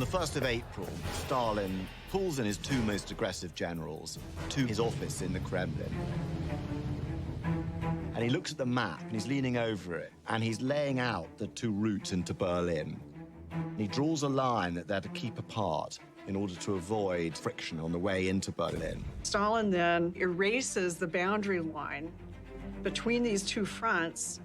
the 1st of April, Stalin pulls in his 2 most aggressive generals to his office in the Kremlin. And he looks at the map, and he's leaning over it, and he's laying out the 2 routes into Berlin. And he draws a line that they're to keep apart in order to avoid friction on the way into Berlin. Stalin then erases the boundary line between these 2 fronts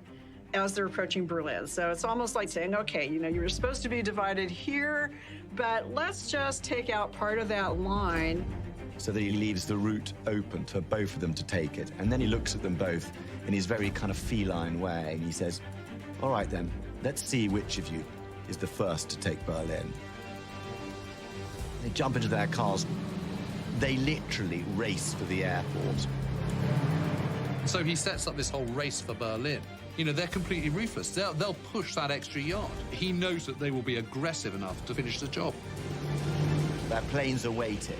as they're approaching Berlin. So it's almost like saying, okay, you know, you're supposed to be divided here, but let's just take out part of that line. So that he leaves the route open for both of them to take it. And then he looks at them both in his very kind of feline way, and he says, all right then, let's see which of you is the first to take Berlin. They jump into their cars. They literally race for the airport. So he sets up this whole race for Berlin. You know, they're completely ruthless. They'll push that extra yard. He knows that they will be aggressive enough to finish the job. Their planes are waiting,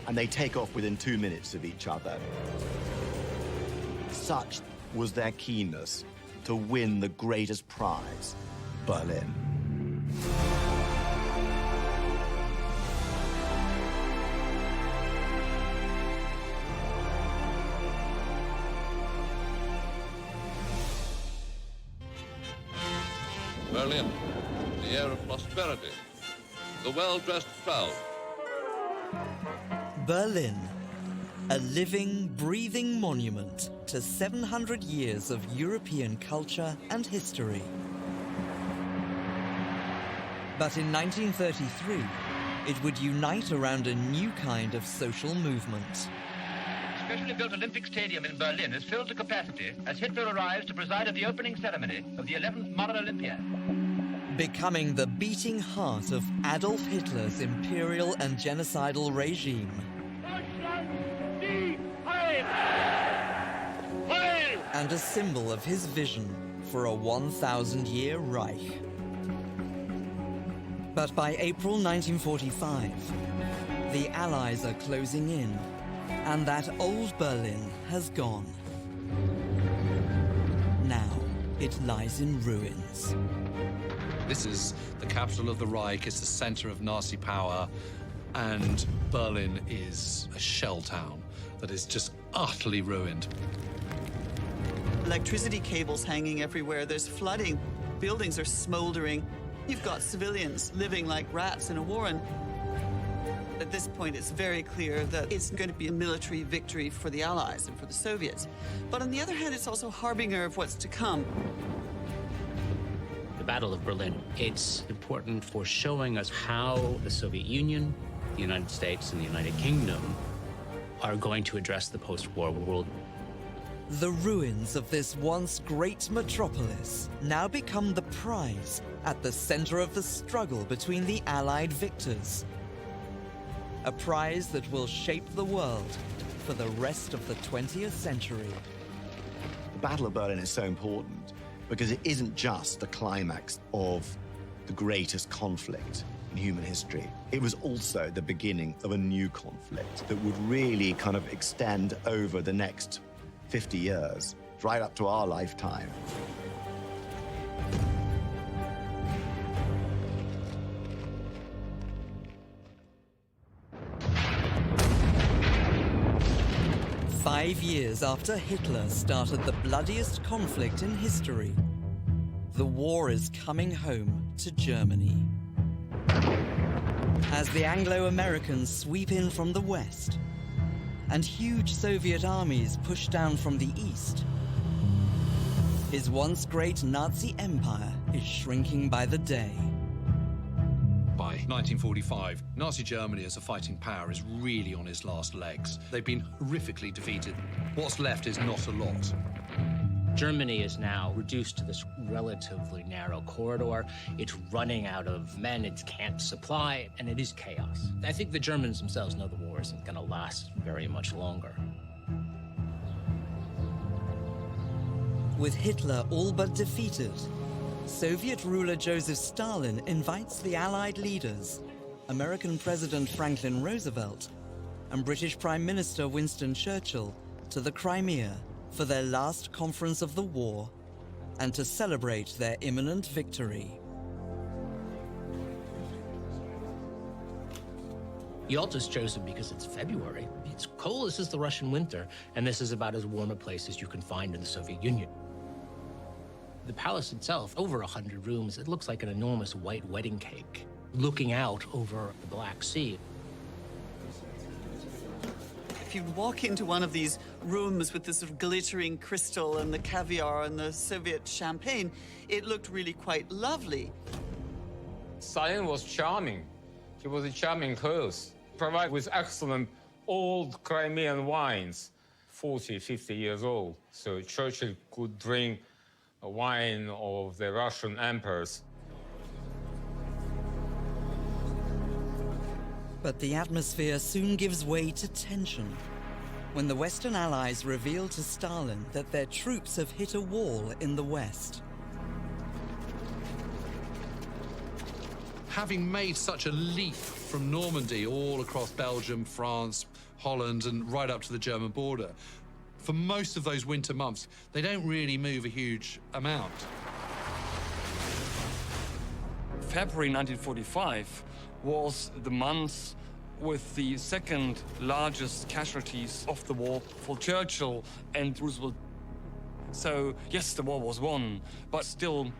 and they take off within 2 minutes of each other. Such was their keenness to win the greatest prize, Berlin. Berlin, the air of prosperity, the well-dressed crowd. Berlin, a living, breathing monument to 700 years of European culture and history. But in 1933, it would unite around a new kind of social movement. Specially built Olympic Stadium in Berlin is filled to capacity as Hitler arrives to preside at the opening ceremony of the 11th Modern Olympiad. Becoming the beating heart of Adolf Hitler's imperial and genocidal regime. And a symbol of his vision for a 1,000-year Reich. But by April 1945, the Allies are closing in, and that old Berlin has gone. Now it lies in ruins. This is the capital of the Reich, it's the center of Nazi power, and Berlin is a shell town that is just utterly ruined. Electricity cables hanging everywhere, there's flooding, buildings are smoldering. You've got civilians living like rats in a warren. At this point, it's very clear that it's going to be a military victory for the Allies and for the Soviets. But on the other hand, it's also a harbinger of what's to come. The Battle of Berlin, it's important for showing us how the Soviet Union, the United States, and the United Kingdom are going to address the post-war world. The ruins of this once great metropolis now become the prize at the center of the struggle between the Allied victors. A prize that will shape the world for the rest of the 20th century. The Battle of Berlin is so important because it isn't just the climax of the greatest conflict in human history. It was also the beginning of a new conflict that would really kind of extend over the next 50 years, right up to our lifetime. Five years after Hitler started the bloodiest conflict in history, the war is coming home to Germany. As the Anglo-Americans sweep in from the west, and huge Soviet armies push down from the east, his once great Nazi empire is shrinking by the day. By 1945, Nazi Germany as a fighting power is really on its last legs. They've been horrifically defeated. What's left is not a lot. Germany is now reduced to this relatively narrow corridor. It's running out of men, it can't supply, and it is chaos. I think the Germans themselves know the war isn't going to last very much longer. With Hitler all but defeated, Soviet ruler Joseph Stalin invites the Allied leaders, American President Franklin Roosevelt and British Prime Minister Winston Churchill, to the Crimea for their last conference of the war and to celebrate their imminent victory. Yalta's chosen because it's February. It's cold, this is the Russian winter, and this is about as warm a place as you can find in the Soviet Union. The palace itself, over 100 rooms, it looks like an enormous white wedding cake looking out over the Black Sea. If you walk into one of these rooms with the sort of glittering crystal and the caviar and the Soviet champagne, it looked really quite lovely. Stalin was charming. He was a charming host, provided with excellent old Crimean wines, 40, 50 years old. So Churchill could drink a wine of the Russian emperors. But the atmosphere soon gives way to tension when the Western Allies reveal to Stalin that their troops have hit a wall in the West. Having made such a leap from Normandy all across Belgium, France, Holland, and right up to the German border, for most of those winter months, they don't really move a huge amount. February 1945 was the month with the second largest casualties of the war for Churchill and Roosevelt. So, yes, the war was won, but still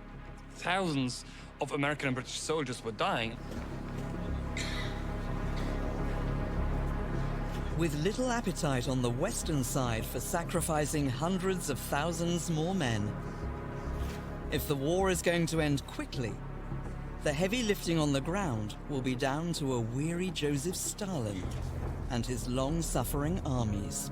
thousands of American and British soldiers were dying. With little appetite on the Western side for sacrificing hundreds of thousands more men, if the war is going to end quickly, the heavy lifting on the ground will be down to a weary Joseph Stalin and his long-suffering armies.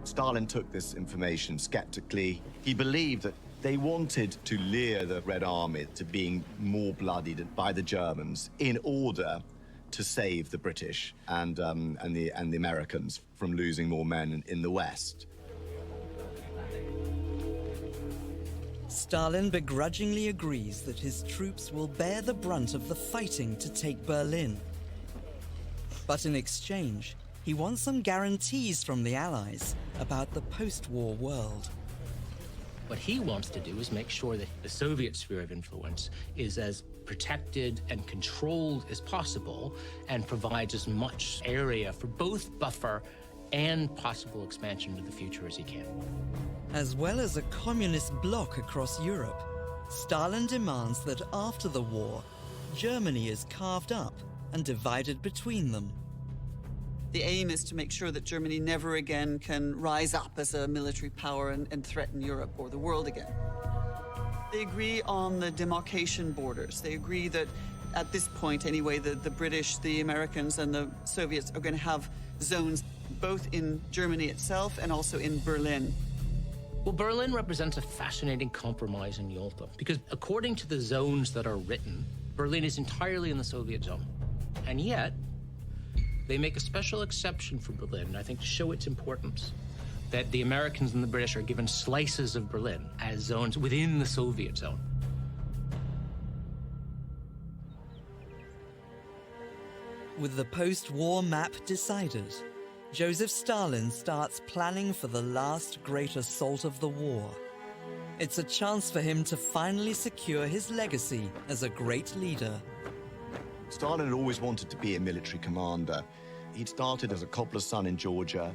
Stalin took this information skeptically. He believed that they wanted to lure the Red Army to being more bloodied by the Germans in order to save the British and the Americans from losing more men in the West. Stalin begrudgingly agrees that his troops will bear the brunt of the fighting to take Berlin. But in exchange, he wants some guarantees from the Allies about the post-war world. What he wants to do is make sure that the Soviet sphere of influence is as protected and controlled as possible and provides as much area for both buffer and possible expansion into the future as he can. As well as a communist bloc across Europe, Stalin demands that after the war, Germany is carved up and divided between them. The aim is to make sure that Germany never again can rise up as a military power and threaten Europe or the world again. They agree on the demarcation borders. They agree that at this point anyway, the British, the Americans, and the Soviets are going to have zones both in Germany itself and also in Berlin. Well, Berlin represents a fascinating compromise in Yalta because according to the zones that are written, Berlin is entirely in the Soviet zone. And yet, they make a special exception for Berlin, I think, to show its importance, that the Americans and the British are given slices of Berlin as zones within the Soviet zone. With the post-war map decided, Joseph Stalin starts planning for the last great assault of the war. It's a chance for him to finally secure his legacy as a great leader. Stalin had always wanted to be a military commander. He'd started as a cobbler's son in Georgia.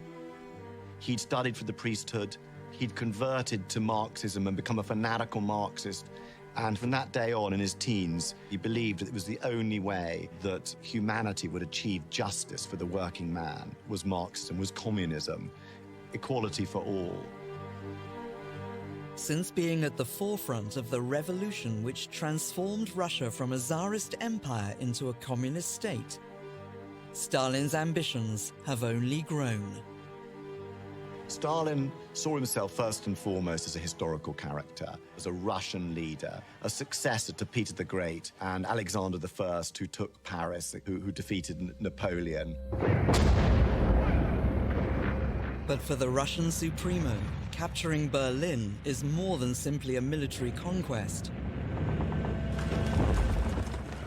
He'd studied for the priesthood. He'd converted to Marxism and become a fanatical Marxist. And from that day on, in his teens, he believed that it was the only way that humanity would achieve justice for the working man was Marxism, was communism, equality for all. Since being at the forefront of the revolution which transformed Russia from a Tsarist empire into a communist state, Stalin's ambitions have only grown. Stalin saw himself first and foremost as a historical character, as a Russian leader, a successor to Peter the Great and Alexander I, who took Paris, who defeated Napoleon. But for the Russian Supremo, capturing Berlin is more than simply a military conquest.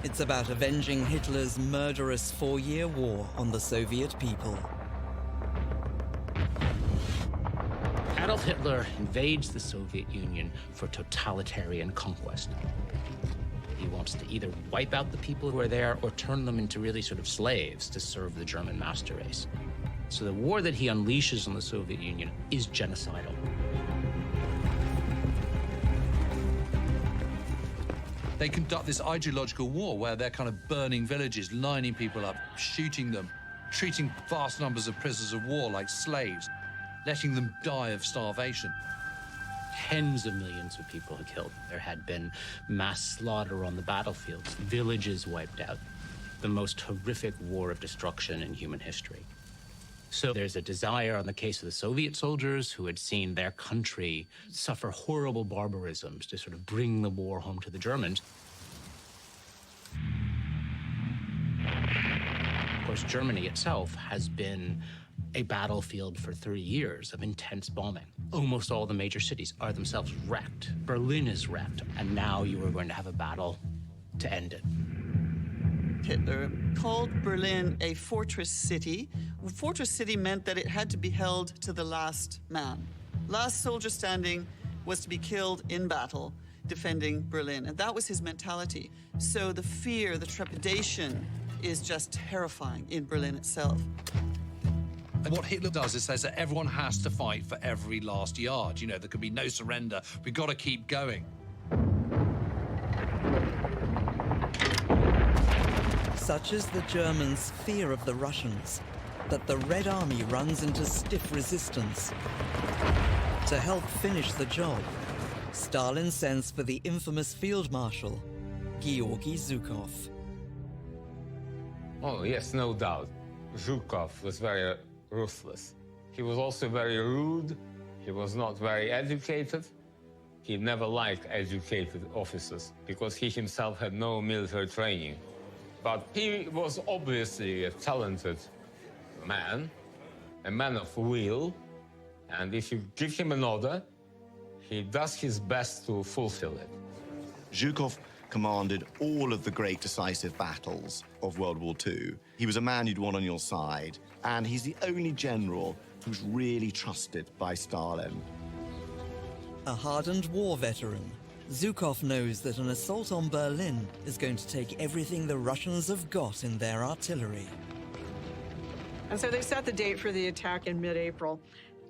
It's about avenging Hitler's murderous 4-year war on the Soviet people. Adolf Hitler invades the Soviet Union for totalitarian conquest. He wants to either wipe out the people who are there or turn them into really sort of slaves to serve the German master race. So the war that he unleashes on the Soviet Union is genocidal. They conduct this ideological war where they're kind of burning villages, lining people up, shooting them, treating vast numbers of prisoners of war like slaves, letting them die of starvation. Tens of millions of people are killed. There had been mass slaughter on the battlefields, villages wiped out, the most horrific war of destruction in human history. So there's a desire on the case of the Soviet soldiers who had seen their country suffer horrible barbarisms to sort of bring the war home to the Germans. Of course, Germany itself has been a battlefield for 30 years of intense bombing. Almost all the major cities are themselves wrecked. Berlin is wrecked, and now you are going to have a battle to end it. Hitler called Berlin a fortress city. A fortress city meant that it had to be held to the last man. Last soldier standing was to be killed in battle, defending Berlin. And that was his mentality. So the fear, the trepidation is just terrifying in Berlin itself. And what Hitler does is says that everyone has to fight for every last yard. You know, there can be no surrender. We've got to keep going. Such is the Germans' fear of the Russians that the Red Army runs into stiff resistance. To help finish the job, Stalin sends for the infamous Field Marshal, Georgy Zhukov. Oh, yes, no doubt. Zhukov was very ruthless. He was also very rude. He was not very educated. He never liked educated officers because he himself had no military training. But he was obviously a talented man, a man of will, and if you give him an order, he does his best to fulfill it. Zhukov commanded all of the great decisive battles of World War II. He was a man you'd want on your side, and he's the only general who's really trusted by Stalin. A hardened war veteran, Zhukov knows that an assault on Berlin is going to take everything the Russians have got in their artillery. And so they set the date for the attack in mid-April.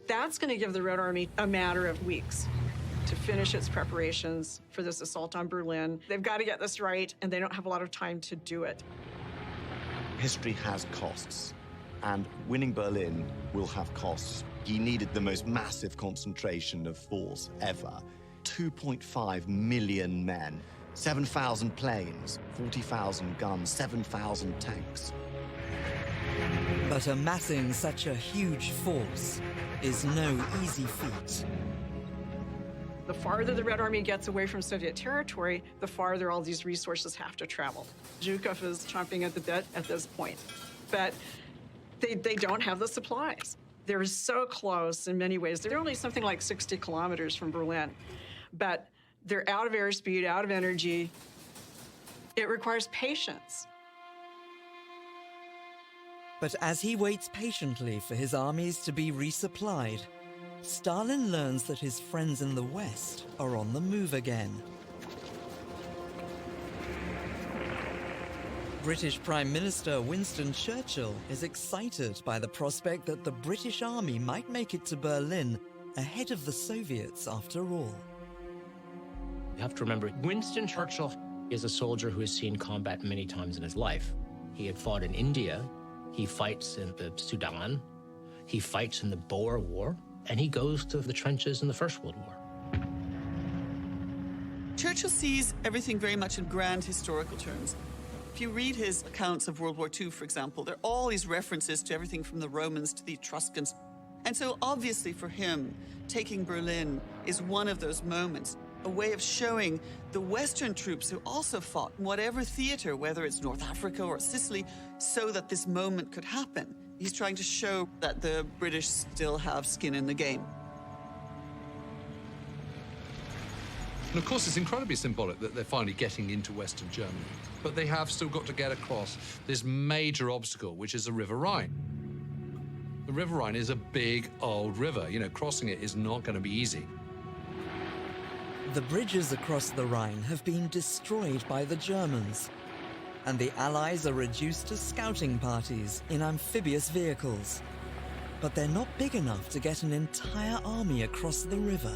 That's going to give the Red Army a matter of weeks to finish its preparations for this assault on Berlin. They've got to get this right, and they don't have a lot of time to do it. History has costs, and winning Berlin will have costs. He needed the most massive concentration of force ever. 2.5 million men, 7,000 planes, 40,000 guns, 7,000 tanks. But amassing such a huge force is no easy feat. The farther the Red Army gets away from Soviet territory, the farther all these resources have to travel. Zhukov is chomping at the bit at this point. But they don't have the supplies. They're so close in many ways. They're only something like 60 kilometers from Berlin. But they're out of airspeed, out of energy. It requires patience. But as he waits patiently for his armies to be resupplied, Stalin learns that his friends in the West are on the move again. British Prime Minister Winston Churchill is excited by the prospect that the British Army might make it to Berlin ahead of the Soviets after all. You have to remember, Winston Churchill is a soldier who has seen combat many times in his life. He had fought in India, he fights in the Sudan, he fights in the Boer War, and he goes to the trenches in the First World War. Churchill sees everything very much in grand historical terms. If you read his accounts of World War II, for example, there are all these references to everything from the Romans to the Etruscans. And so obviously for him, taking Berlin is one of those moments, a way of showing the Western troops who also fought in whatever theater, whether it's North Africa or Sicily, so that this moment could happen. He's trying to show that the British still have skin in the game. And of course, it's incredibly symbolic that they're finally getting into Western Germany. But they have still got to get across this major obstacle, which is the River Rhine. The River Rhine is a big, old river. You know, crossing it is not going to be easy. The bridges across the Rhine have been destroyed by the Germans, and the Allies are reduced to scouting parties in amphibious vehicles. But they're not big enough to get an entire army across the river.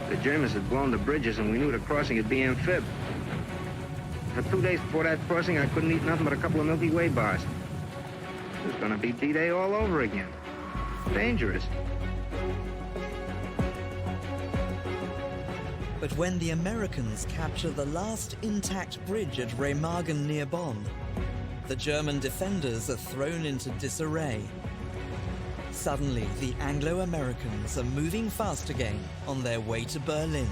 The Germans had blown the bridges, and we knew the crossing would be amphib. For 2 days before that crossing, I couldn't eat nothing but a couple of Milky Way bars. It was going to be D-Day all over again. Dangerous. But when the Americans capture the last intact bridge at Remagen near Bonn, the German defenders are thrown into disarray. Suddenly, the Anglo-Americans are moving fast again on their way to Berlin.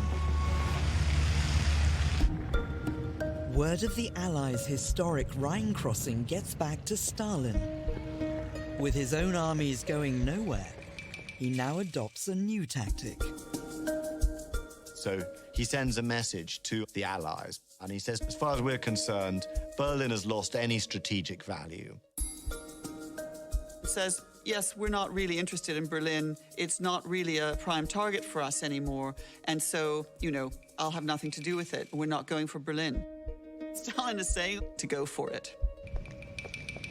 Word of the Allies' historic Rhine crossing gets back to Stalin. With his own armies going nowhere, he now adopts a new tactic. So he sends a message to the Allies, and he says, as far as we're concerned, Berlin has lost any strategic value. It says, yes, we're not really interested in Berlin. It's not really a prime target for us anymore. And so, I'll have nothing to do with it. We're not going for Berlin. Stalin is saying to go for it.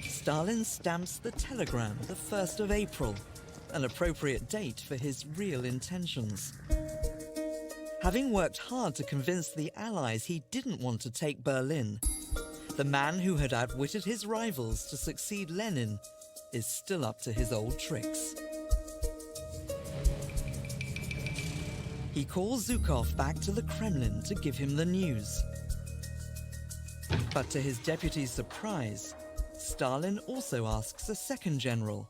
Stalin stamps the telegram the 1st of April, an appropriate date for his real intentions. Having worked hard to convince the Allies he didn't want to take Berlin, the man who had outwitted his rivals to succeed Lenin is still up to his old tricks. He calls Zhukov back to the Kremlin to give him the news. But to his deputy's surprise, Stalin also asks a second general,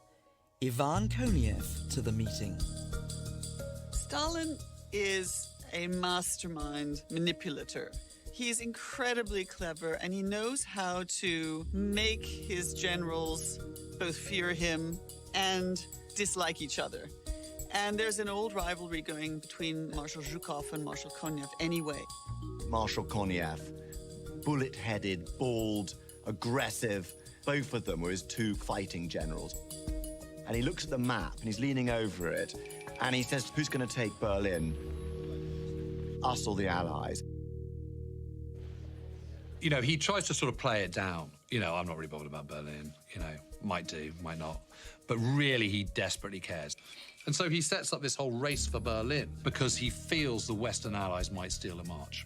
Ivan Konev, to the meeting. Stalin is a mastermind manipulator. He's incredibly clever, and he knows how to make his generals both fear him and dislike each other. And there's an old rivalry going between Marshal Zhukov and Marshal Konev anyway. Marshal Konev, bullet-headed, bald, aggressive. Both of them were his two fighting generals. And he looks at the map, and he's leaning over it, and he says, who's going to take Berlin? Us or the Allies? He tries to sort of play it down. I'm not really bothered about Berlin. Might do, might not. But really, he desperately cares. And so he sets up this whole race for Berlin because he feels the Western Allies might steal a march.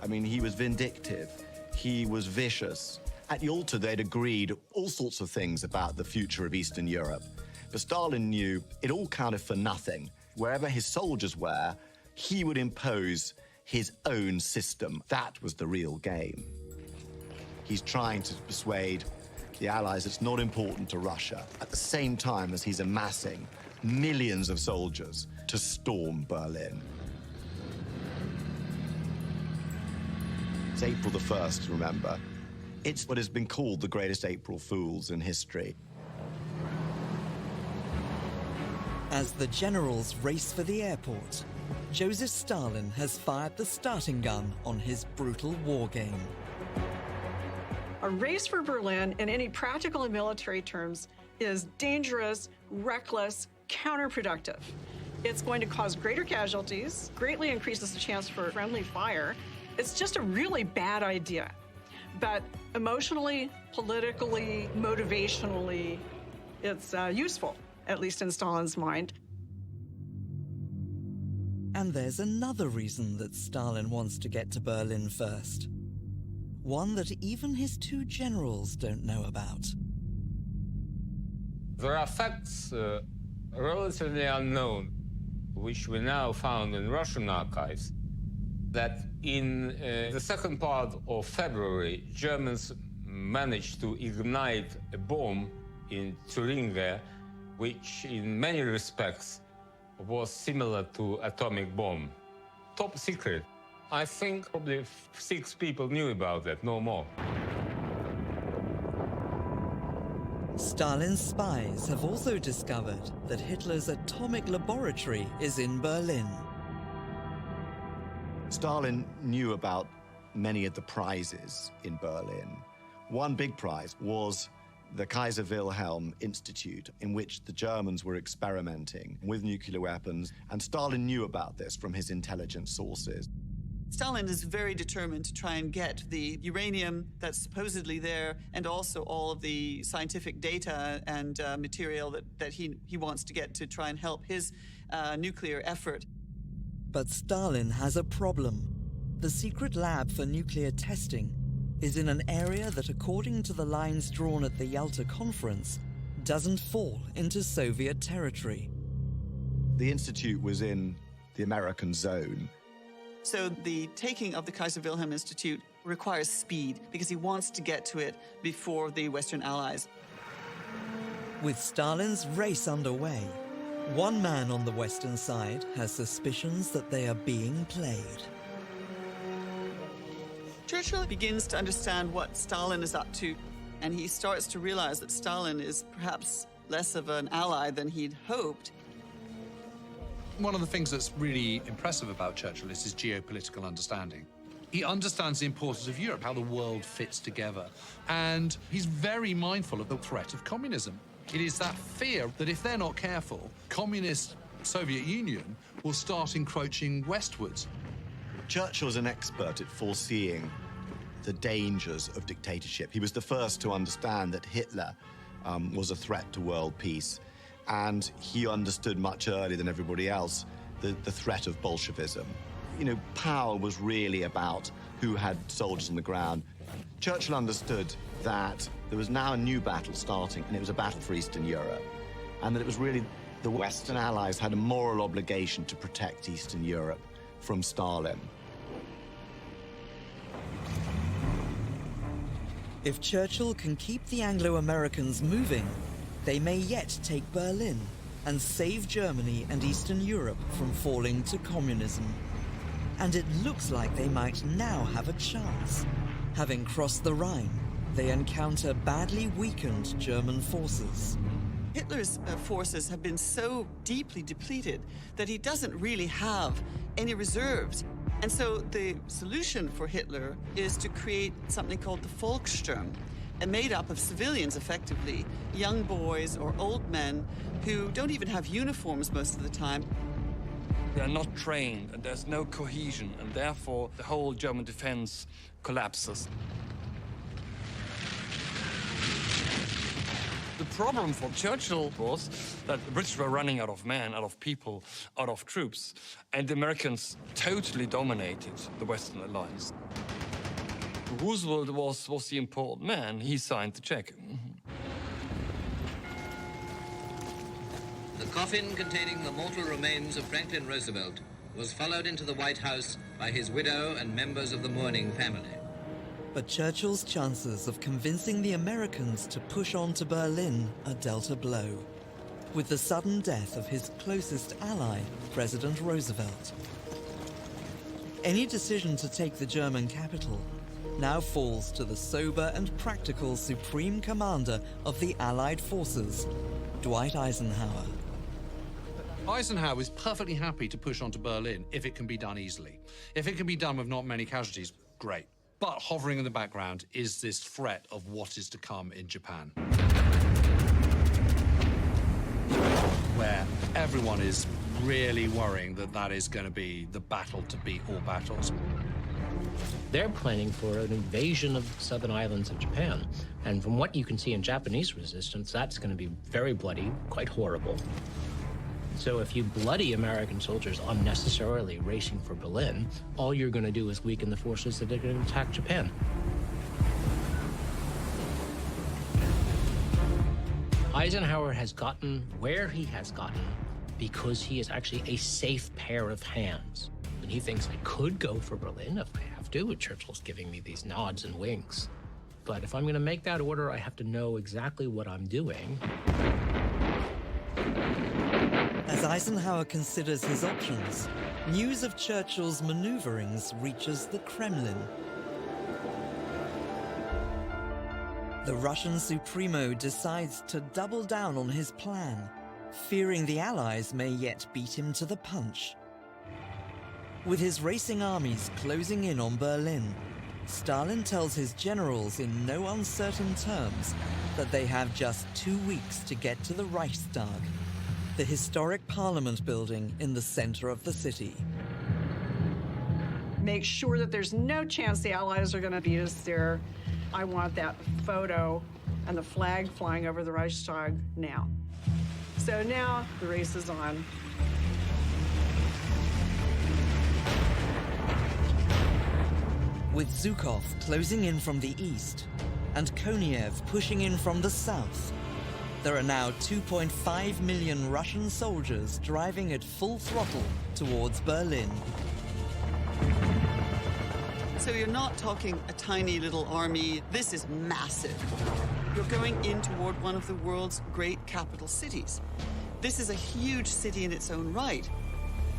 I mean, he was vindictive. He was vicious. At Yalta, they'd agreed all sorts of things about the future of Eastern Europe. But Stalin knew it all counted for nothing. Wherever his soldiers were, he would impose his own system. That was the real game. He's trying to persuade the Allies it's not important to Russia, at the same time as he's amassing millions of soldiers to storm Berlin. It's April the 1st, remember. It's what has been called the greatest April Fools in history. As the generals race for the airport, Joseph Stalin has fired the starting gun on his brutal war game. A race for Berlin, in any practical and military terms, is dangerous, reckless, counterproductive. It's going to cause greater casualties, greatly increases the chance for friendly fire. It's just a really bad idea. But emotionally, politically, motivationally, it's useful, at least in Stalin's mind. And there's another reason that Stalin wants to get to Berlin first. One that even his two generals don't know about. There are facts relatively unknown, which we now found in Russian archives, that in the second part of February, Germans managed to ignite a bomb in Thuringia, which in many respects was similar to atomic bomb. Top secret. I think probably 6 people knew about that, no more. Stalin's spies have also discovered that Hitler's atomic laboratory is in Berlin. Stalin knew about many of the prizes in Berlin. One big prize was the Kaiser Wilhelm Institute, in which the Germans were experimenting with nuclear weapons, and Stalin knew about this from his intelligence sources. Stalin is very determined to try and get the uranium that's supposedly there, and also all of the scientific data and material that he wants to get to try and help his nuclear effort. But Stalin has a problem. The secret lab for nuclear testing is in an area that, according to the lines drawn at the Yalta Conference, doesn't fall into Soviet territory. The institute was in the American zone. So the taking of the Kaiser Wilhelm Institute requires speed because he wants to get to it before the Western Allies. With Stalin's race underway, one man on the Western side has suspicions that they are being played. Churchill begins to understand what Stalin is up to, and he starts to realize that Stalin is perhaps less of an ally than he'd hoped. One of the things that's really impressive about Churchill is his geopolitical understanding. He understands the importance of Europe, how the world fits together, and he's very mindful of the threat of communism. It is that fear that if they're not careful, communist Soviet Union will start encroaching westwards. Churchill was an expert at foreseeing the dangers of dictatorship. He was the first to understand that Hitler was a threat to world peace, and he understood much earlier than everybody else the threat of Bolshevism. You know, power was really about who had soldiers on the ground. Churchill understood that there was now a new battle starting, and it was a battle for Eastern Europe, and that it was really the Western Allies had a moral obligation to protect Eastern Europe from Stalin. If Churchill can keep the Anglo-Americans moving, they may yet take Berlin and save Germany and Eastern Europe from falling to communism. And it looks like they might now have a chance. Having crossed the Rhine, they encounter badly weakened German forces. Hitler's forces have been so deeply depleted that he doesn't really have any reserves. And so the solution for Hitler is to create something called the Volkssturm, made up of civilians, effectively, young boys or old men who don't even have uniforms most of the time. They're not trained, and there's no cohesion, and therefore the whole German defense collapses. The problem for Churchill was that the British were running out of men, out of people, out of troops, and the Americans totally dominated the Western alliance. Roosevelt was the important man. He signed the check. The coffin containing the mortal remains of Franklin Roosevelt was followed into the White House by his widow and members of the mourning family. But Churchill's chances of convincing the Americans to push on to Berlin are dealt a blow, with the sudden death of his closest ally, President Roosevelt. Any decision to take the German capital now falls to the sober and practical supreme commander of the Allied forces, Dwight Eisenhower. Eisenhower was perfectly happy to push on to Berlin if it can be done easily. If it can be done with not many casualties, great. But hovering in the background is this threat of what is to come in Japan, where everyone is really worrying that that is going to be the battle to beat all battles. They're planning for an invasion of the southern islands of Japan. And from what you can see in Japanese resistance, that's going to be very bloody, quite horrible. So if you bloody American soldiers unnecessarily racing for Berlin, all you're going to do is weaken the forces that are going to attack Japan. Eisenhower has gotten where he has gotten because he is actually a safe pair of hands. And he thinks, I could go for Berlin if I have to, and Churchill's giving me these nods and winks. But if I'm going to make that order, I have to know exactly what I'm doing. As Eisenhower considers his options, news of Churchill's maneuverings reaches the Kremlin. The Russian Supremo decides to double down on his plan, fearing the Allies may yet beat him to the punch. With his racing armies closing in on Berlin, Stalin tells his generals in no uncertain terms that they have just 2 weeks to get to the Reichstag, the historic parliament building in the center of the city. Make sure that there's no chance the Allies are going to beat us there. I want that photo and the flag flying over the Reichstag now. So now the race is on. With Zhukov closing in from the east and Konev pushing in from the south, there are now 2.5 million Russian soldiers driving at full throttle towards Berlin. So you're not talking a tiny little army. This is massive. You're going in toward one of the world's great capital cities. This is a huge city in its own right.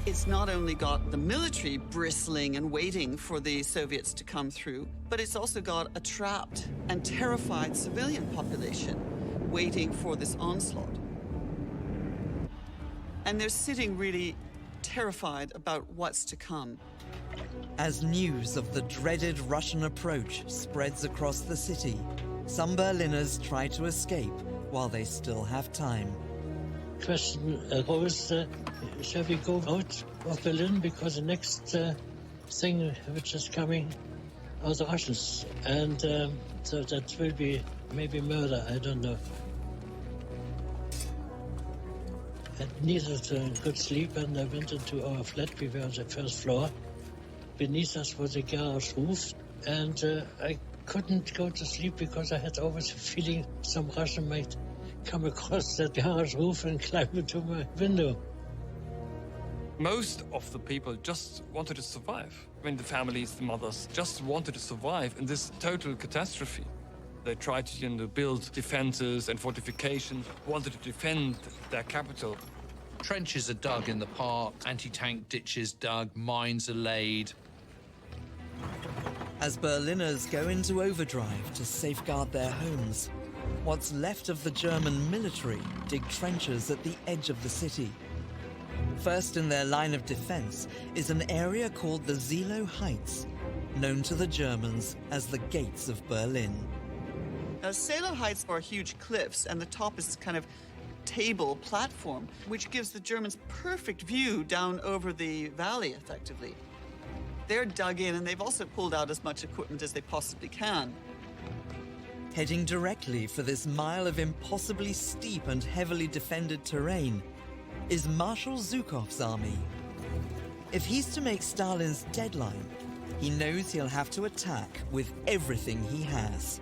It's not only got the military bristling and waiting for the Soviets to come through, but it's also got a trapped and terrified civilian population waiting for this onslaught. And they're sitting really terrified about what's to come. As news of the dreaded Russian approach spreads across the city, some Berliners try to escape while they still have time. Question arose, shall we go out of Berlin because the next thing which is coming are the Russians, and so that will be maybe murder, I don't know. I needed a good sleep, and I went into our flat. We were on the first floor. Beneath us was a garage roof, and I couldn't go to sleep because I had always a feeling some Russian might come across that garage roof and climb into my window. Most of the people just wanted to survive. I mean, the families, the mothers, just wanted to survive in this total catastrophe. They tried to build defenses and fortifications, wanted to defend their capital. Trenches are dug in the park, anti-tank ditches dug, mines are laid. As Berliners go into overdrive to safeguard their homes, what's left of the German military dig trenches at the edge of the city. First in their line of defense is an area called the Zilo Heights, known to the Germans as the Gates of Berlin. Now, Zilo Heights are huge cliffs, and the top is this kind of table platform, which gives the Germans perfect view down over the valley, effectively. They're dug in, and they've also pulled out as much equipment as they possibly can. Heading directly for this mile of impossibly steep and heavily defended terrain is Marshal Zhukov's army. If he's to make Stalin's deadline, he knows he'll have to attack with everything he has.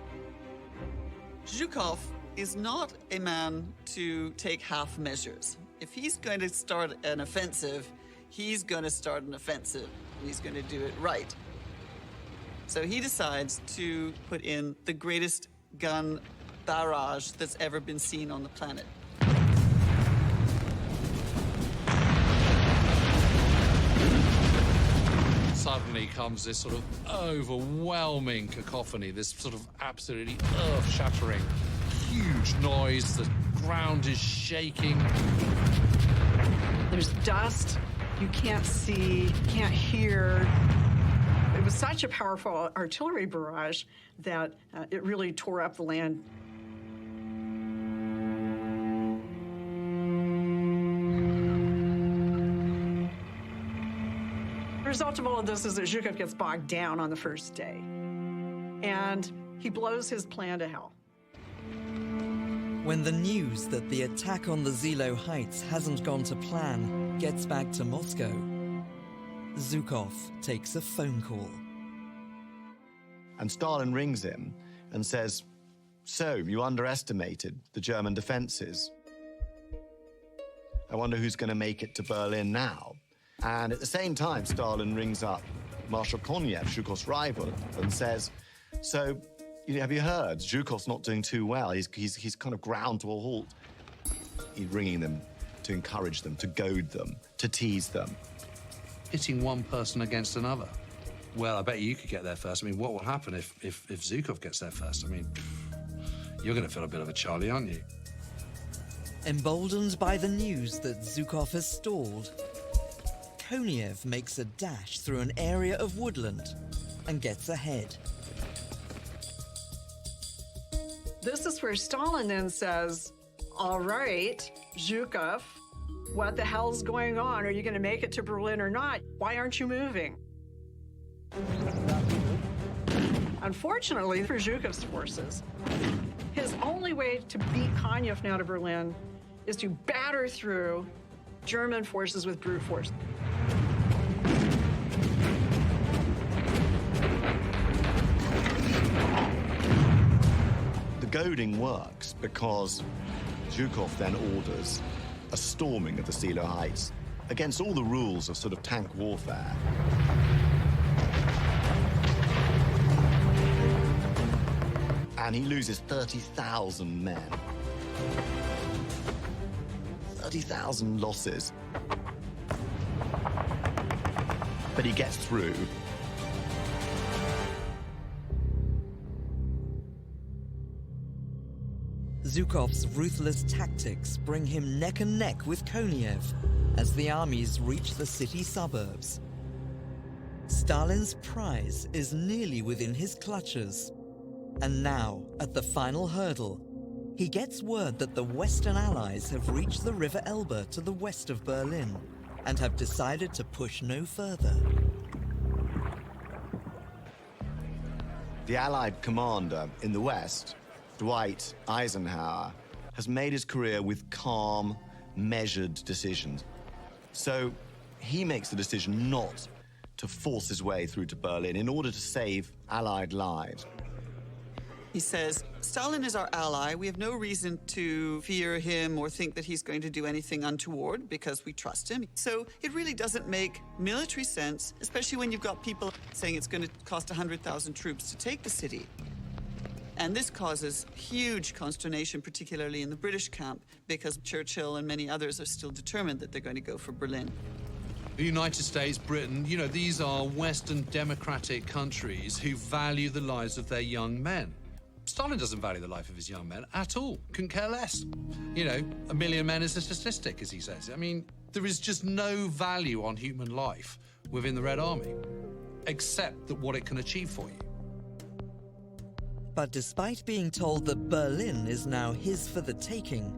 Zhukov is not a man to take half measures. If he's going to start an offensive, he's going to start an offensive, and he's going to do it right. So he decides to put in the greatest gun barrage that's ever been seen on the planet. Suddenly comes this sort of overwhelming cacophony, this sort of absolutely earth-shattering, huge noise. The ground is shaking. There's dust. You can't see, can't hear. It was such a powerful artillery barrage that it really tore up the land. The result of all of this is that Zhukov gets bogged down on the first day, and he blows his plan to hell. When the news that the attack on the Zilo Heights hasn't gone to plan gets back to Moscow, Zhukov takes a phone call. And Stalin rings him and says, "So, you underestimated the German defenses. I wonder who's going to make it to Berlin now." And at the same time, Stalin rings up Marshal Konev, Zhukov's rival, and says, "So, have you heard? Zhukov's not doing too well. He's kind of ground to a halt." He's ringing them to encourage them, to goad them, to tease them. Hitting one person against another. Well, I bet you could get there first. I mean, what will happen if Zhukov gets there first? I mean, you're going to feel a bit of a Charlie, aren't you? Emboldened by the news that Zhukov has stalled, Konev makes a dash through an area of woodland and gets ahead. This is where Stalin then says, all right, Zhukov, what the hell's going on? Are you going to make it to Berlin or not? Why aren't you moving? Unfortunately for Zhukov's forces, his only way to beat Konyev now to Berlin is to batter through German forces with brute force. The goading works because Zhukov then orders a storming of the Silo Heights against all the rules of sort of tank warfare. And he loses 30,000 men. 30,000 losses. But he gets through. Zhukov's ruthless tactics bring him neck and neck with Konev as the armies reach the city suburbs. Stalin's prize is nearly within his clutches. And now, at the final hurdle, he gets word that the Western Allies have reached the River Elbe to the west of Berlin and have decided to push no further. The Allied commander in the West, Dwight Eisenhower, has made his career with calm, measured decisions. So he makes the decision not to force his way through to Berlin in order to save Allied lives. He says, Stalin is our ally. We have no reason to fear him or think that he's going to do anything untoward because we trust him. So it really doesn't make military sense, especially when you've got people saying it's going to cost 100,000 troops to take the city. And this causes huge consternation, particularly in the British camp, because Churchill and many others are still determined that they're going to go for Berlin. The United States, Britain, you know, these are Western democratic countries who value the lives of their young men. Stalin doesn't value the life of his young men at all, couldn't care less. You know, 1 million men is a statistic, as he says. I mean, there is just no value on human life within the Red Army, except that what it can achieve for you. But despite being told that Berlin is now his for the taking,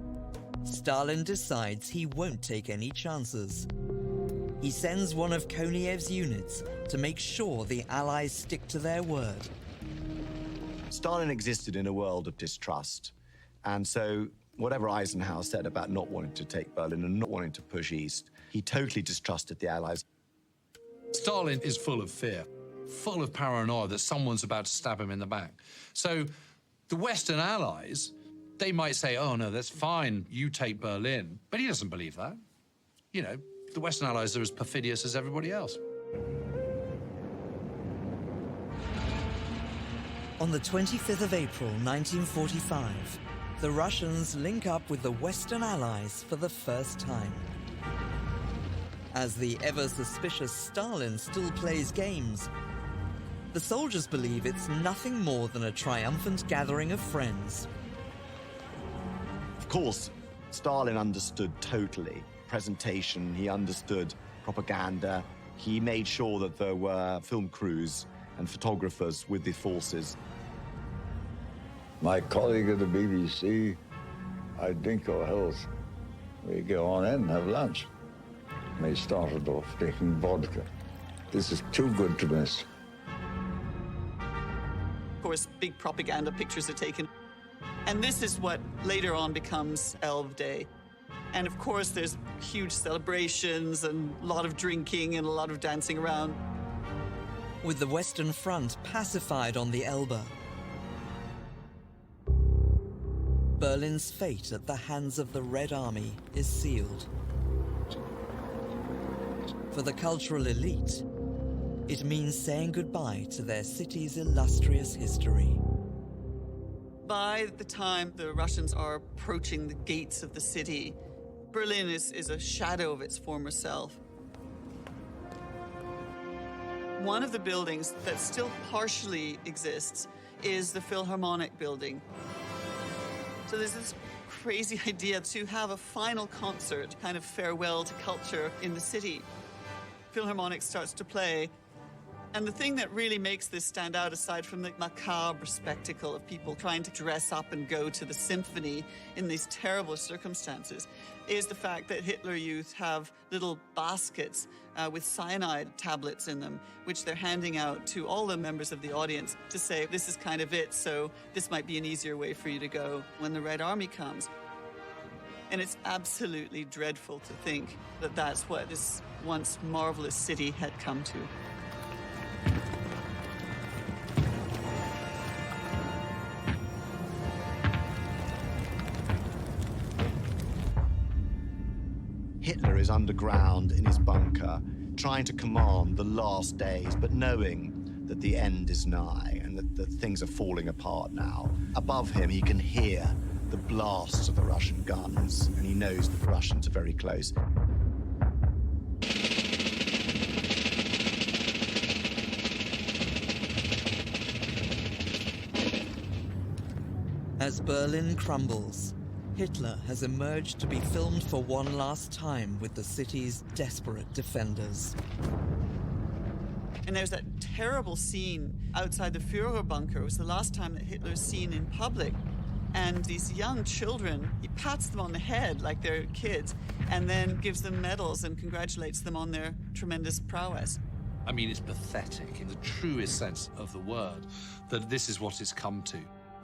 Stalin decides he won't take any chances. He sends one of Konev's units to make sure the Allies stick to their word. Stalin existed in a world of distrust. And so whatever Eisenhower said about not wanting to take Berlin and not wanting to push east, he totally distrusted the Allies. Stalin is full of fear, full of paranoia that someone's about to stab him in the back. So the Western Allies, they might say, oh, no, that's fine, you take Berlin. But he doesn't believe that. You know, the Western Allies are as perfidious as everybody else. On the 25th of April, 1945, the Russians link up with the Western Allies for the first time. As the ever-suspicious Stalin still plays games, the soldiers believe it's nothing more than a triumphant gathering of friends. Of course, Stalin understood totally presentation, he understood propaganda, he made sure that there were film crews and photographers with the forces. My colleague at the BBC, I drink our health. We go on in and have lunch. And they started off taking vodka. This is too good to miss. Of course, big propaganda pictures are taken. And this is what later on becomes Elbe Day. And of course, there's huge celebrations and a lot of drinking and a lot of dancing around. With the Western Front pacified on the Elbe, Berlin's fate at the hands of the Red Army is sealed. For the cultural elite, it means saying goodbye to their city's illustrious history. By the time the Russians are approaching the gates of the city, Berlin is a shadow of its former self. One of the buildings that still partially exists is the Philharmonic building. So there's this crazy idea to have a final concert, kind of farewell to culture in the city. Philharmonic starts to play, And the thing that really makes this stand out, aside from the macabre spectacle of people trying to dress up and go to the symphony in these terrible circumstances, is the fact that Hitler Youth have little baskets with cyanide tablets in them, which they're handing out to all the members of the audience to say, this is kind of it, so this might be an easier way for you to go when the Red Army comes. And it's absolutely dreadful to think that that's what this once marvelous city had come to. Hitler is underground in his bunker, trying to command the last days, but knowing that the end is nigh and that things are falling apart now. Above him, he can hear the blasts of the Russian guns, and he knows that the Russians are very close. As Berlin crumbles, Hitler has emerged to be filmed for one last time with the city's desperate defenders. And there's that terrible scene outside the Führer bunker. It was the last time that Hitler's seen in public. And these young children, he pats them on the head like they're kids, and then gives them medals and congratulates them on their tremendous prowess. I mean, it's pathetic in the truest sense of the word that this is what it's come to.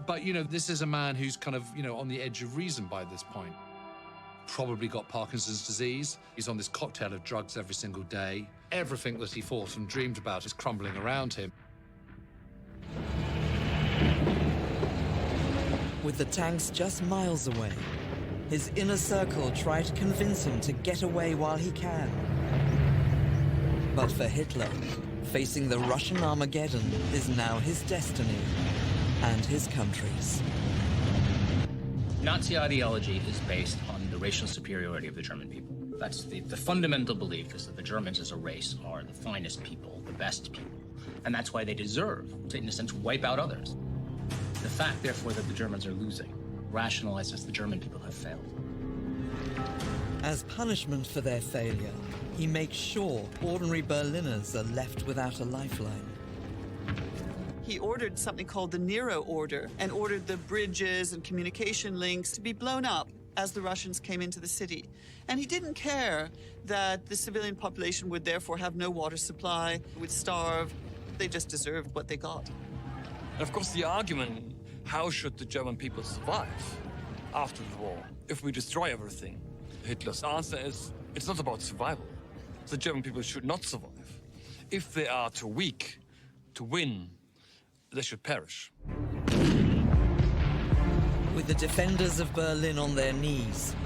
But, you know, this is a man who's kind of, you know, on the edge of reason by this point. Probably got Parkinson's disease. He's on this cocktail of drugs every single day. Everything that he thought and dreamed about is crumbling around him. With the tanks just miles away, his inner circle try to convince him to get away while he can. But for Hitler, facing the Russian Armageddon is now his destiny and his country's. Nazi ideology is based on the racial superiority of the German people. That's the fundamental belief, is that the Germans as a race are the finest people, the best people. And that's why they deserve to, in a sense, wipe out others. The fact, therefore, that the Germans are losing rationalizes the German people have failed. As punishment for their failure, he makes sure ordinary Berliners are left without a lifeline. He ordered something called the Nero Order and ordered the bridges and communication links to be blown up as the Russians came into the city. And he didn't care that the civilian population would therefore have no water supply, would starve. They just deserved what they got. And of course, the argument, how should the German people survive after the war if we destroy everything? Hitler's answer is, it's not about survival. The German people should not survive. If they are too weak to win, they should perish. With the defenders of Berlin on their knees,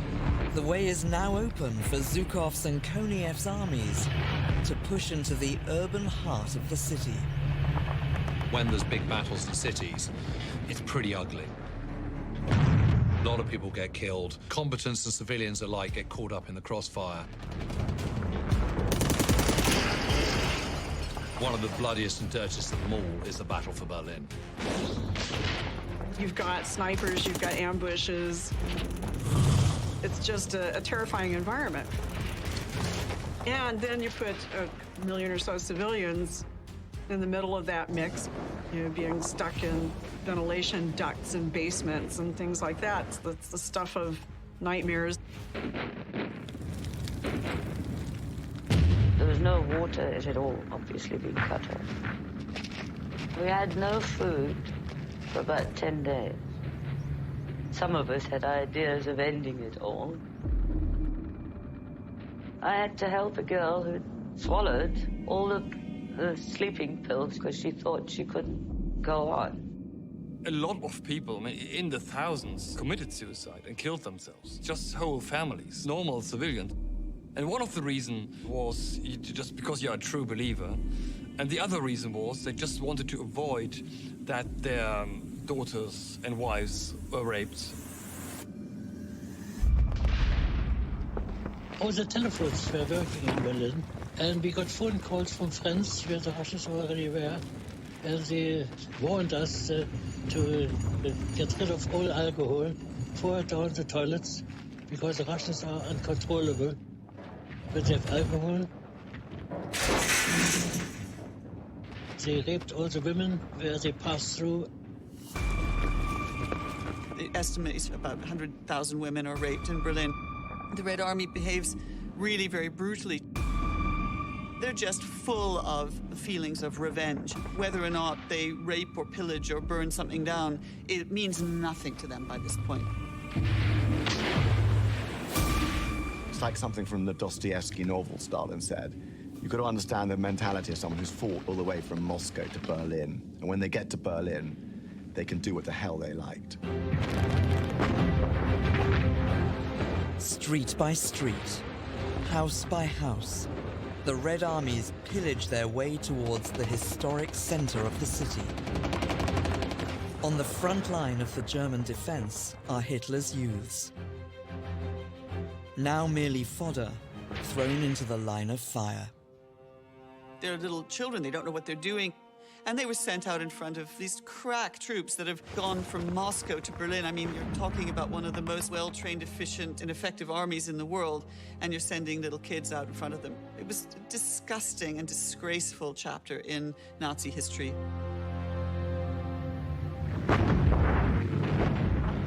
the way is now open for Zhukov's and Konev's armies to push into the urban heart of the city. When there's big battles in cities, it's pretty ugly. A lot of people get killed. Combatants and civilians alike get caught up in the crossfire. One of the bloodiest and dirtiest of them all is the battle for Berlin. You've got snipers, you've got ambushes. It's just a terrifying environment. And then you put 1 million or so civilians in the middle of that mix, you know, being stuck in ventilation ducts and basements and things like that. That's the stuff of nightmares. There was no water at all, obviously being cut off. We had no food for about 10 days. Some of us had ideas of ending it all. I had to help a girl who swallowed all the sleeping pills because she thought she couldn't go on. A lot of people, in the thousands, committed suicide and killed themselves. Just whole families, normal civilians. And one of the reasons was just because you're a true believer. And the other reason was they just wanted to avoid that their daughters and wives were raped. All the telephones were working in Berlin, and we got phone calls from friends where the Russians already were, and they warned us to get rid of all alcohol, pour it down the toilets, because the Russians are uncontrollable. But they have alcohol. They raped all the women where they passed through. The estimate is about 100,000 women are raped in Berlin. The Red Army behaves really very brutally. They're just full of feelings of revenge. Whether or not they rape or pillage or burn something down, it means nothing to them by this point. It's like something from the Dostoevsky novel, Stalin said. You've got to understand the mentality of someone who's fought all the way from Moscow to Berlin. And when they get to Berlin, they can do what the hell they liked. Street by street, house by house, the Red Armies pillage their way towards the historic center of the city. On the front line of the German defense are Hitler's youths. Now merely fodder, thrown into the line of fire. They're little children, they don't know what they're doing. And they were sent out in front of these crack troops that have gone from Moscow to Berlin. I mean, you're talking about one of the most well-trained, efficient, and effective armies in the world, and you're sending little kids out in front of them. It was a disgusting and disgraceful chapter in Nazi history.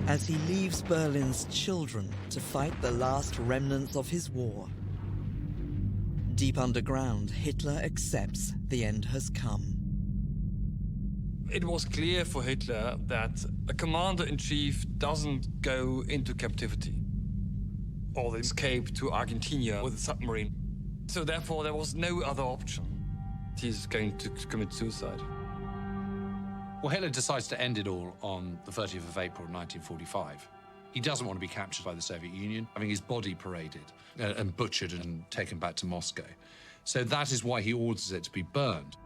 As he leaves Berlin's children to fight the last remnants of his war, deep underground, Hitler accepts the end has come. It was clear for Hitler that a commander-in-chief doesn't go into captivity or escape to Argentina with a submarine. So therefore, there was no other option. He's going to commit suicide. Well, Hitler decides to end it all on the 30th of April 1945. He doesn't want to be captured by the Soviet Union, having his body paraded and butchered and taken back to Moscow. So that is why he orders it to be burned.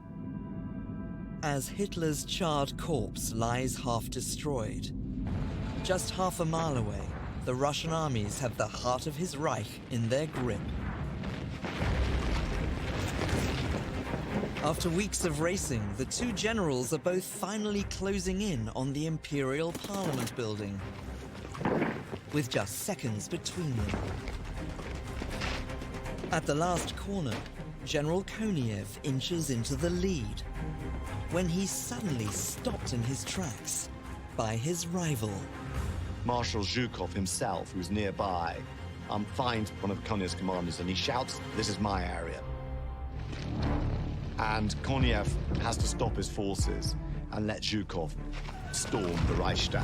As Hitler's charred corpse lies half destroyed, just half a mile away, the Russian armies have the heart of his Reich in their grip. After weeks of racing, the two generals are both finally closing in on the Imperial Parliament building, with just seconds between them. At the last corner, General Koniev inches into the lead, when he's suddenly stopped in his tracks by his rival. Marshal Zhukov himself, who's nearby, finds one of Koniev's commanders and he shouts, "This is my area." And Koniev has to stop his forces and let Zhukov storm the Reichstag.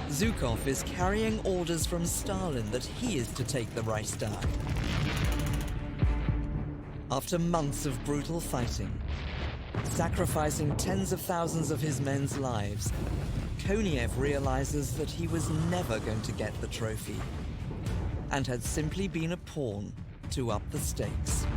Zhukov is carrying orders from Stalin that he is to take the Reichstag. After months of brutal fighting, sacrificing tens of thousands of his men's lives, Koniev realizes that he was never going to get the trophy and had simply been a pawn to up the stakes.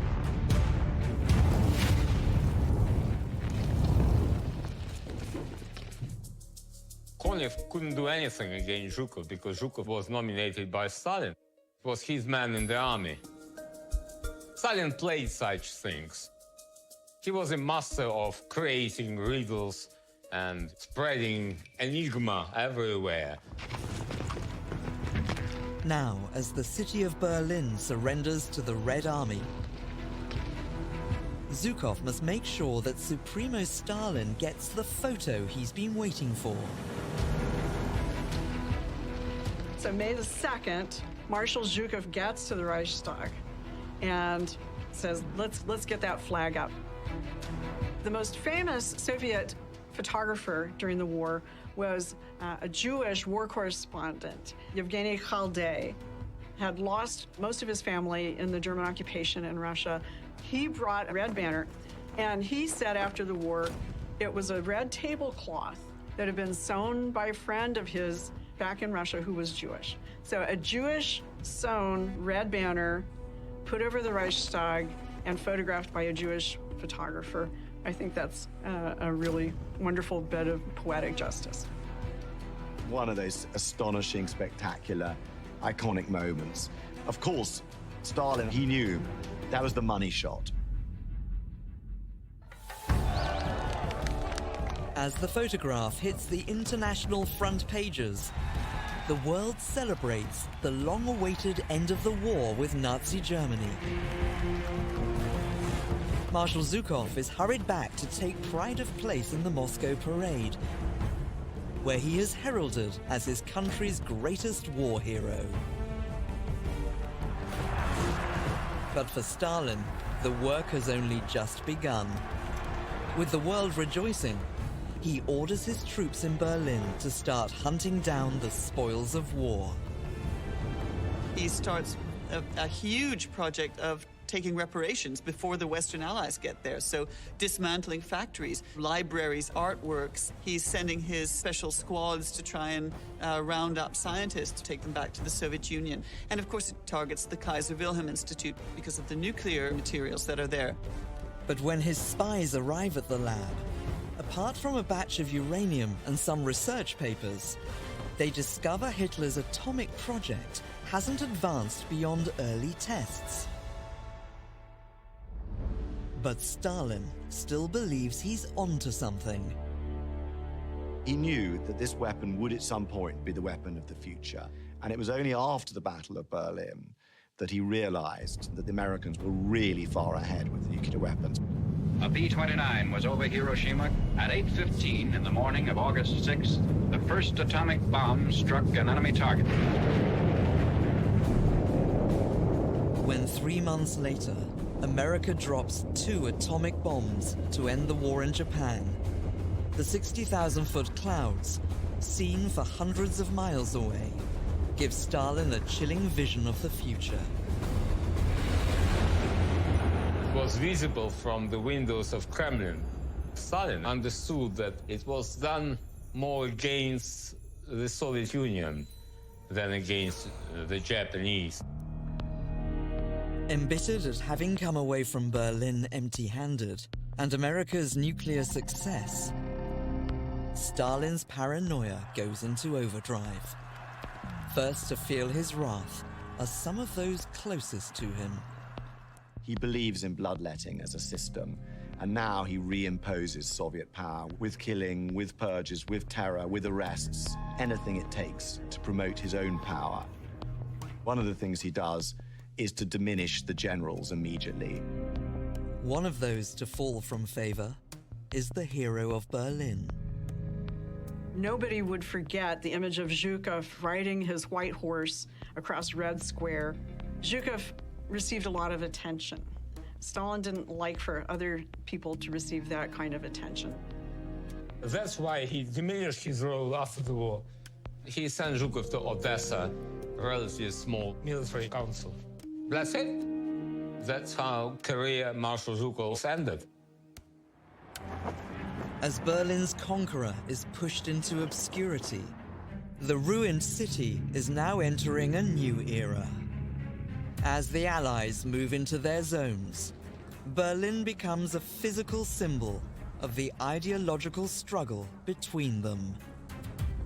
Koniev couldn't do anything against Zhukov because Zhukov was nominated by Stalin. It was his man in the army. Stalin played such things. He was a master of creating riddles and spreading enigma everywhere. Now, as the city of Berlin surrenders to the Red Army, Zhukov must make sure that Supremo Stalin gets the photo he's been waiting for. So May the 2nd, Marshal Zhukov gets to the Reichstag and says, let's get that flag up. The most famous Soviet photographer during the war was a Jewish war correspondent, Yevgeny Khaldei. Had lost most of his family in the German occupation in Russia. He brought a red banner, and he said after the war, it was a red tablecloth that had been sewn by a friend of his back in Russia who was Jewish. So a Jewish sewn red banner put over the Reichstag and photographed by a Jewish photographer. I think that's a really wonderful bit of poetic justice. One of those astonishing, spectacular, iconic moments. Of course, Stalin, he knew that was the money shot. As the photograph hits the international front pages, the world celebrates the long-awaited end of the war with Nazi Germany. Marshal Zhukov is hurried back to take pride of place in the Moscow parade, where he is heralded as his country's greatest war hero. But for Stalin, the work has only just begun. With the world rejoicing, he orders his troops in Berlin to start hunting down the spoils of war. He starts a huge project of taking reparations before the Western Allies get there. So dismantling factories, libraries, artworks. He's sending his special squads to try and round up scientists to take them back to the Soviet Union. And of course, it targets the Kaiser Wilhelm Institute because of the nuclear materials that are there. But when his spies arrive at the lab, apart from a batch of uranium and some research papers, they discover Hitler's atomic project hasn't advanced beyond early tests. But Stalin still believes he's onto something. He knew that this weapon would at some point be the weapon of the future. And it was only after the Battle of Berlin that he realized that the Americans were really far ahead with nuclear weapons. A B-29 was over Hiroshima at 8:15 in the morning of August 6th. The first atomic bomb struck an enemy target. When 3 months later, America drops 2 atomic bombs to end the war in Japan, the 60,000-foot clouds, seen for hundreds of miles away, give Stalin a chilling vision of the future. It was visible from the windows of Kremlin. Stalin understood that it was done more against the Soviet Union than against the Japanese. Embittered at having come away from Berlin empty-handed and America's nuclear success, Stalin's paranoia goes into overdrive. First to feel his wrath are some of those closest to him. He believes in bloodletting as a system, and now he reimposes Soviet power with killing, with purges, with terror, with arrests, anything it takes to promote his own power. One of the things he does is to diminish the generals immediately. One of those to fall from favor is the hero of Berlin. Nobody would forget the image of Zhukov riding his white horse across Red Square. Zhukov received a lot of attention. Stalin didn't like for other people to receive that kind of attention. That's why he diminished his role after the war. He sent Zhukov to Odessa, a relatively small military council. That's it. That's how career Marshal Zhukov's ended. As Berlin's conqueror is pushed into obscurity, the ruined city is now entering a new era. As the Allies move into their zones, Berlin becomes a physical symbol of the ideological struggle between them.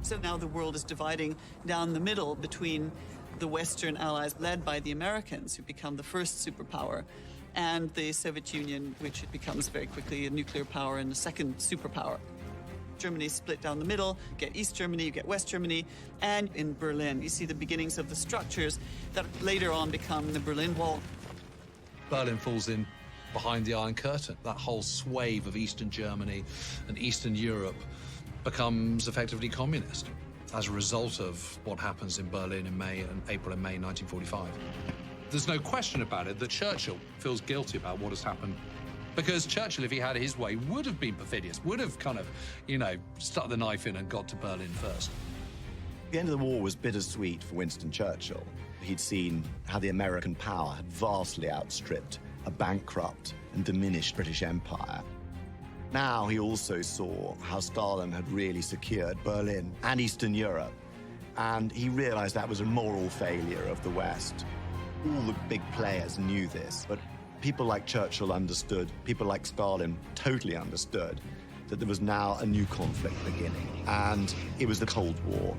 So now the world is dividing down the middle between the Western Allies, led by the Americans, who become the first superpower, and the Soviet Union, which becomes very quickly a nuclear power and the second superpower. Germany is split down the middle. You get East Germany, you get West Germany, and in Berlin, you see the beginnings of the structures that later on become the Berlin Wall. Berlin falls in behind the Iron Curtain. That whole swathe of Eastern Germany and Eastern Europe becomes effectively communist as a result of what happens in Berlin in April and May 1945. There's no question about it that Churchill feels guilty about what has happened, because Churchill, if he had his way, would have been perfidious, would have kind of, stuck the knife in and got to Berlin first. The end of the war was bittersweet for Winston Churchill. He'd seen how the American power had vastly outstripped a bankrupt and diminished British Empire. Now he also saw how Stalin had really secured Berlin and Eastern Europe, and he realized that was a moral failure of the West. All the big players knew this, but people like Churchill understood, people like Stalin totally understood that there was now a new conflict beginning, and it was the Cold War.